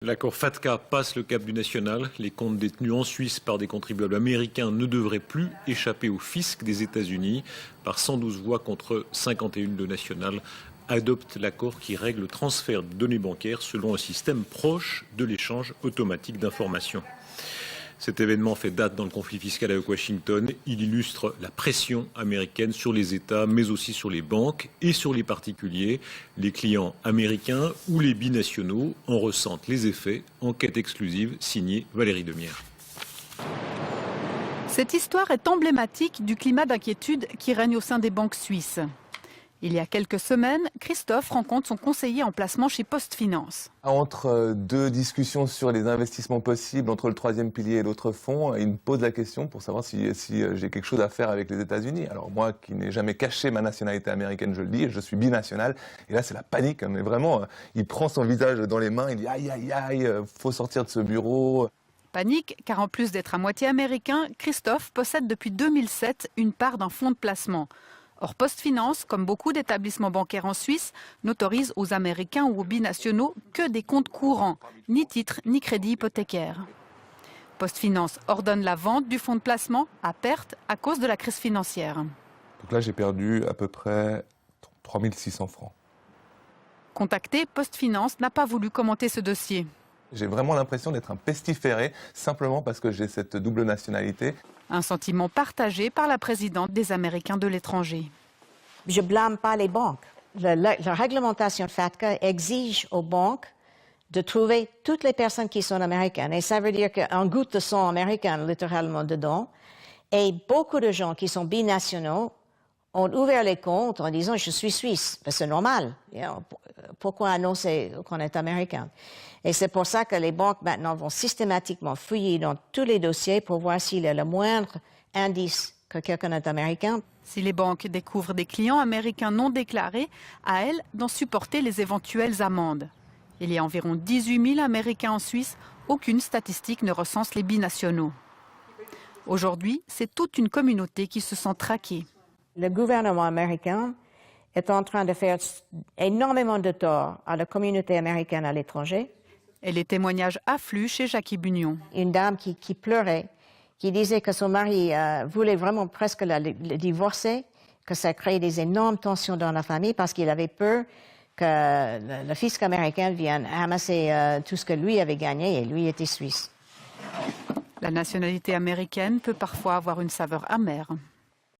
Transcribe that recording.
L'accord FATCA passe le cap du national. Les comptes détenus en Suisse par des contribuables américains ne devraient plus échapper au fisc des États-Unis. Par 112 voix contre 51 de national, adopte l'accord qui règle le transfert de données bancaires selon un système proche de l'échange automatique d'informations. Cet événement fait date dans le conflit fiscal avec Washington. Il illustre la pression américaine sur les États, mais aussi sur les banques et sur les particuliers. Les clients américains ou les binationaux en ressentent les effets. Enquête exclusive signée Valérie Demierre. Cette histoire est emblématique du climat d'inquiétude qui règne au sein des banques suisses. Il y a quelques semaines, Christophe rencontre son conseiller en placement chez PostFinance. Entre deux discussions sur les investissements possibles entre le troisième pilier et l'autre fonds, il me pose la question pour savoir si j'ai quelque chose à faire avec les États-Unis. Alors moi, qui n'ai jamais caché ma nationalité américaine, je le dis, je suis binational. Et là, c'est la panique. Mais vraiment, il prend son visage dans les mains, il dit aïe, aïe, aïe, faut sortir de ce bureau. Panique, car en plus d'être à moitié américain, Christophe possède depuis 2007 une part d'un fonds de placement. Or, PostFinance, comme beaucoup d'établissements bancaires en Suisse, n'autorise aux Américains ou aux binationaux que des comptes courants, ni titres ni crédits hypothécaires. PostFinance ordonne la vente du fonds de placement à perte à cause de la crise financière. Donc là, j'ai perdu à peu près 3 600 francs. Contacté, PostFinance n'a pas voulu commenter ce dossier. J'ai vraiment l'impression d'être un pestiféré, simplement parce que j'ai cette double nationalité. Un sentiment partagé par la présidente des Américains de l'étranger. Je ne blâme pas les banques. La réglementation FATCA exige aux banques de trouver toutes les personnes qui sont américaines. Et ça veut dire qu'un goutte de sang américain, littéralement, dedans. Et beaucoup de gens qui sont binationaux ont ouvert les comptes en disant « je suis suisse ». C'est normal. Pourquoi annoncer qu'on est américain? Et c'est pour ça que les banques maintenant vont systématiquement fouiller dans tous les dossiers pour voir s'il y a le moindre indice que quelqu'un est américain. Si les banques découvrent des clients américains non déclarés, à elles d'en supporter les éventuelles amendes. Il y a environ 18 000 Américains en Suisse. Aucune statistique ne recense les binationaux. Aujourd'hui, c'est toute une communauté qui se sent traquée. Le gouvernement américain est en train de faire énormément de tort à la communauté américaine à l'étranger. Et les témoignages affluent chez Jackie Bunion. Une dame qui pleurait, qui disait que son mari voulait vraiment presque le divorcer, que ça crée des énormes tensions dans la famille parce qu'il avait peur que le fisc américain vienne ramasser tout ce que lui avait gagné et lui était suisse. La nationalité américaine peut parfois avoir une saveur amère.